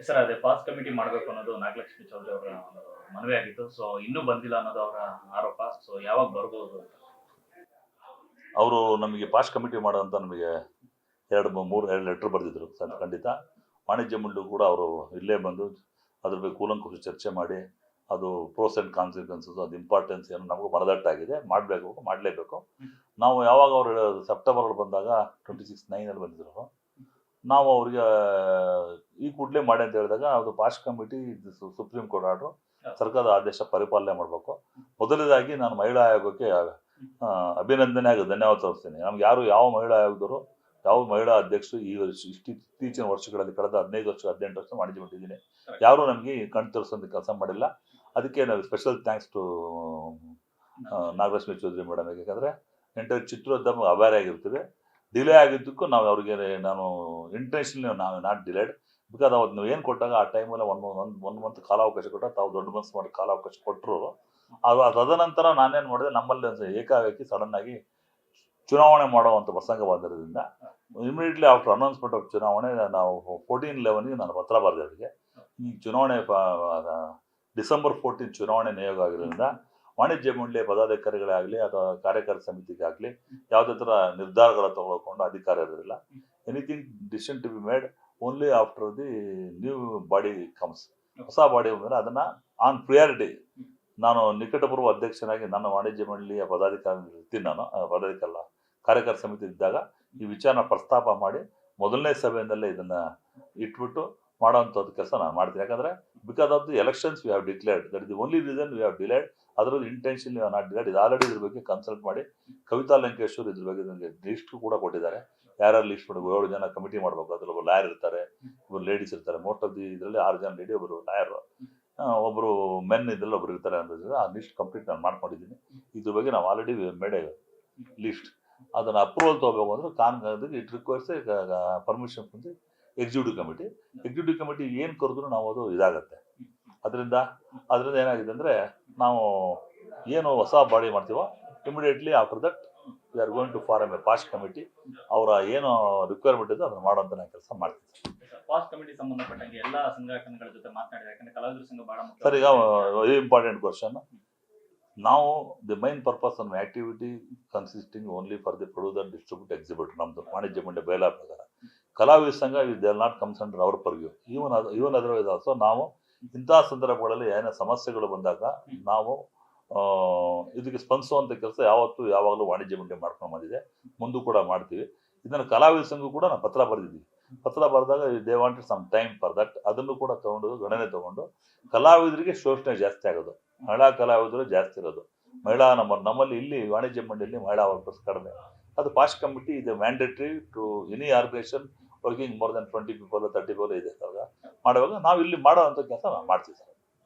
Sir ಅದೇ pass committee ಮಾಡಬೇಕು ಅನ್ನೋದು ನಾಗಲಕ್ಷ್ಮಿ ಚೌಧರಿ ಅವರ ಒಂದು ಮನವಿ ಆಗಿತ್ತು. ಸೊ ಇನ್ನೂ ಬಂದಿಲ್ಲ ಅನ್ನೋದು ಅವರ ಆರೋಪ. ಸೊ ಯಾವಾಗ ಬರ್ಬೋದು ಅಂತ. ಅವರು ನಮಗೆ ಪಾಸ್ ಕಮಿಟಿ ಮಾಡೋಂತ ನಮಗೆ 2 ಲೆಟರ್ ಬರೆದಿದ್ರು. ಖಂಡಿತ ವಾಣಿಜ್ಯ ಮಂಡಳಿ ಕೂಡ ಅವರು ಇಲ್ಲೇ ಬಂದು ಅದ್ರ ಬಗ್ಗೆ ಕೂಲಂಕುಷ ಚರ್ಚೆ ಮಾಡಿ ಅದು ಪ್ರೋಸ್ ಆ್ಯಂಡ್ ಕಾನ್ಸಿಕ್ವೆನ್ಸಸ್ ಅದು ಇಂಪಾರ್ಟೆನ್ಸ್ ಏನು ನಮಗೂ ಮನದಟ್ಟಾಗಿದೆ, ಮಾಡಲೇಬೇಕು. ನಾವು ಯಾವಾಗ ಅವರು ಸೆಪ್ಟೆಂಬರಲ್ಲಿ ಬಂದಾಗ 26/9 ಬಂದಿದ್ರು. ನಾವು ಅವ್ರಿಗೆ ಈ ಕೂಡಲೇ ಮಾಡಿ ಅಂತ ಹೇಳಿದಾಗ ಅದು POSH committee supreme court order ಸರ್ಕಾರದ ಆದೇಶ ಪರಿಪಾಲನೆ ಮಾಡಬೇಕು. ಮೊದಲನೇದಾಗಿ ನಾನು ಮಹಿಳಾ ಆಯೋಗಕ್ಕೆ ಅಭಿನಂದನೆ ಹಾಗೂ ಧನ್ಯವಾದ ತೋರಿಸ್ತೀನಿ. ನಮ್ಗೆ ಯಾವ ಮಹಿಳಾ ಆಯೋಗದವರು ಯಾವ ಮಹಿಳಾ ಅಧ್ಯಕ್ಷರು ಈ ಇತ್ತೀಚಿನ ವರ್ಷಗಳಲ್ಲಿ ಕಳೆದ 15 ವರ್ಷ 18 ವರ್ಷ ವಾಣಿಜ್ಯ ಮಾಡಿದ್ದೀನಿ, ಯಾರು ನಮಗೆ ಕಣ್ ತೋರಿಸೋದಕ್ಕೆ ಕೆಲಸ ಮಾಡಿಲ್ಲ. ಅದಕ್ಕೆ ನಾವು special thanks to Nagalakshmi Chaudhary madam. ಯಾಕಂದರೆ ಎಂಟರ್ ಚಿತ್ರೋದ್ಯಮ ಅವೇರ್ ಆಗಿರ್ತೀವಿ. ಡಿಲೇ ಆಗಿದ್ದಕ್ಕೂ ನಾವು ಅವ್ರಿಗೆ ನಾನು ಇಂಟೆನ್ಷನ್ಲಿ ನಾವು ನಾಟ್ ಡಿಲೇಡ್ ಬಿಕಾಸ್ ಅವತ್ತು ನಾವು ಏನು ಕೊಟ್ಟಾಗ ಆ ಟೈಮಲ್ಲಿ ಒಂದು ಮಂತ್ ಕಾಲಾವಕಾಶ ಕೊಟ್ಟಾಗ ತಾವು ದೊಡ್ಡ ಮನಸ್ಸು ಮಾಡಿ ಕಾಲಾವಕಾಶ ಕೊಟ್ಟರು. ತದನಂತರ ನಾನೇನು ಮಾಡಿದೆ, ನಮ್ಮಲ್ಲಿ ಏಕಾಏಕಿ ಸಡನ್ನಾಗಿ ಚುನಾವಣೆ ಮಾಡುವಂಥ ಪ್ರಸಂಗ ಬಂದಿರೋದ್ರಿಂದ ಇಮಿಡಿಯೇಟ್ಲಿ ಆಫ್ಟರ್ ಅನೌನ್ಸ್ಮೆಂಟ್ ಆಫ್ ಚುನಾವಣೆ ನಾವು 14/11 ನಾನು ಪತ್ರ ಬರೆದೆ ಅವರಿಗೆ. ಈ ಚುನಾವಣೆ ಡಿಸೆಂಬರ್ 14 ಚುನಾವಣೆ ನಿಯೋಗ ಆಗಿರೋದ್ರಿಂದ ವಾಣಿಜ್ಯ ಮಂಡಳಿಯ ಪದಾಧಿಕಾರಿಗಳೇ ಆಗಲಿ ಅಥವಾ ಕಾರ್ಯಕಾರಿ ಸಮಿತಿಗಾಗಲಿ ಯಾವುದೇ ಥರ ನಿರ್ಧಾರಗಳ ತಗೊಳ್ಕೊಂಡು ಅಧಿಕಾರ ಇರೋದಿಲ್ಲ. Anything decision to be made only after the new body comes. ಹೊಸ ಬಾಡಿ ಬಂದರೆ ಅದನ್ನು ಆನ್ ಪ್ರಿಯಾರಿಟಿ ನಾನು ನಿಕಟಪೂರ್ವ ಅಧ್ಯಕ್ಷನಾಗಿ ನನ್ನ ವಾಣಿಜ್ಯ ಮಂಡಳಿಯ ಪದಾಧಿಕಾರಿ ಇರ್ತೀನಿ. ನಾನು ಕಾರ್ಯಕಾರಿ ಸಮಿತಿ ಇದ್ದಾಗ ಈ ವಿಚಾರನ ಪ್ರಸ್ತಾಪ ಮಾಡಿ ಮೊದಲನೇ ಸಭೆಯಿಂದಲೇ ಇದನ್ನು ಇಟ್ಬಿಟ್ಟು ಮಾಡೋವಂಥದ್ದು ಕೆಲಸ ನಾನು ಮಾಡ್ತೀನಿ. ಯಾಕಂದರೆ because of the elections we have declared, that is the only reason we have delayed. ಅದರದ್ದು ಇಂಟೆನ್ಷನ್ ವಿ ನಾಟ್ ಡಿಲೇಡ್. ಇದು ಆಲ್ರೆಡಿ ಇದ್ರ ಬಗ್ಗೆ ಕನ್ಸಲ್ಟ್ ಮಾಡಿ ಕವಿತಾ ಲಂಕೇಶ್ವರ್ ಇದ್ರ ಬಗ್ಗೆ ನನಗೆ ಲಿಸ್ಟ್ ಕೂಡ ಕೊಟ್ಟಿದ್ದಾರೆ. ಯಾರ್ಯಾರು ಲಿಸ್ಟ್ ಮಾಡಿ 7 ಜನ ಕಮಿಟಿ ಮಾಡಬೇಕು. ಅದ್ರಲ್ಲಿ ಒಬ್ಬರು ಲಾಯರ್ ಇರ್ತಾರೆ, ಒಬ್ಬರು ಲೇಡೀಸ್ ಇರ್ತಾರೆ. ಮೋಸ್ಟ್ ಆಫ್ ದಿ ಇದರಲ್ಲಿ 6 ಜನ ಲೇಡಿ, ಒಬ್ಬರು ಲಾಯರು, ಒಬ್ಬರು ಮೆನ್ ಇದರಲ್ಲಿ ಒಬ್ರು ಇರ್ತಾರೆ ಅನ್ನೋದ್ರಿಂದ ಆ ಲಿಸ್ಟ್ ಕಂಪ್ಲೀಟ್ ನಾನು ಮಾಡ್ಕೊಂಡಿದ್ದೀನಿ. ಇದ್ರ ಬಗ್ಗೆ ನಾವು ಆಲ್ರೆಡಿ ಮೇಡ್ ಲಿಸ್ಟ್. ಅದನ್ನು ಅಪ್ರೂವಲ್ ತೊಗೋಬೇಕು ಅಂದರೆ it requires permission from the executive committee. Executive committee ಏನು ಕರೆದ್ರು ನಾವು ಅದು ಇದಾಗತ್ತೆ. ಅದರಿಂದ ಏನಾಗಿದೆ ಅಂದರೆ ನಾವು ಏನು ಹೊಸ ಬಾಡಿ ಮಾಡ್ತೀವೋ immediately after that we are going to form a POSH committee. ಅವರ ಏನು ರಿಕ್ವೈರ್ಮೆಂಟ್ ಇದೆ ಅದನ್ನು ಮಾಡೋಂಥ ನಾನು ಕೆಲಸ ಮಾಡ್ತೀನಿ. ಪಾಸ್ ಕಮಿಟಿ ಸಂಬಂಧಪಟ್ಟಂಗೆ ಎಲ್ಲ ಸಂಘಟನೆಗಳ ಜೊತೆ ಮಾತನಾಡಿದೆ. ಯಾಕಂದ್ರೆ ಕಲಾವಿದರ ಸಂಘ ಬಹಳ ಮುಖ್ಯ. ಸರ್, ಈಗ ವೆರಿ ಇಂಪಾರ್ಟೆಂಟ್ ಕ್ವಶನ್. ನಾವು the main purpose on activity consisting only for the producer, distribute, exhibit. ನಮ್ಮದು ವಾಣಿಜ್ಯ ಮಂಡಳಿ ಬಯಲ ಪ್ರಕಾರ ಕಲಾವಿದ ಸಂಘ they are not comes under hour purview. Even otherwise also ನಾವು ಇಂಥ ಸಂದರ್ಭಗಳಲ್ಲಿ ಏನೋ ಸಮಸ್ಯೆಗಳು ಬಂದಾಗ ನಾವು ಇದಕ್ಕೆ ಸ್ಪಂದಿಸುವಂಥ ಕೆಲಸ ಯಾವಾಗಲೂ ವಾಣಿಜ್ಯ ಮಂಡಳಿ ಮಾಡ್ಕೊಂಡು ಬಂದಿದೆ, ಮುಂದೂ ಕೂಡ ಮಾಡ್ತೀವಿ. ಇದನ್ನು ಕಲಾವಿದ ಸಂಘ ಕೂಡ ನಾವು ಪತ್ರ ಬರೆದಿದ್ದೀವಿ. ಪತ್ರ ಬರೆದಾಗ they wanted some time for that. ಅದನ್ನು ಕೂಡ ಗಣನೆ ತಗೊಂಡು ಕಲಾವಿದರಿಗೆ ಶೋಷಣೆ ಜಾಸ್ತಿ ಆಗೋದು, ಮಹಿಳಾ ಕಲಾವಿದರು ಜಾಸ್ತಿ ಇರೋದು, ನಮ್ಮಲ್ಲಿ ಇಲ್ಲಿ ವಾಣಿಜ್ಯ ಮಂಡಳಿಯಲ್ಲಿ ಮಹಿಳಾ ವರ್ಕರ್ಸ್ ಕಡಿಮೆ. ಅದು ಪಾಸ್ ಕಮಿಟಿ ಇದೆ mandatory to any organisation working more than 20 people 30 people ಇದೆ. ಮಾಡುವಾಗ ನಾವು ಇಲ್ಲಿ ಮಾಡೋ ಅಂಥ ಕೆಲಸ ನಾವು ಮಾಡ್ತೀವಿ ಸರ್.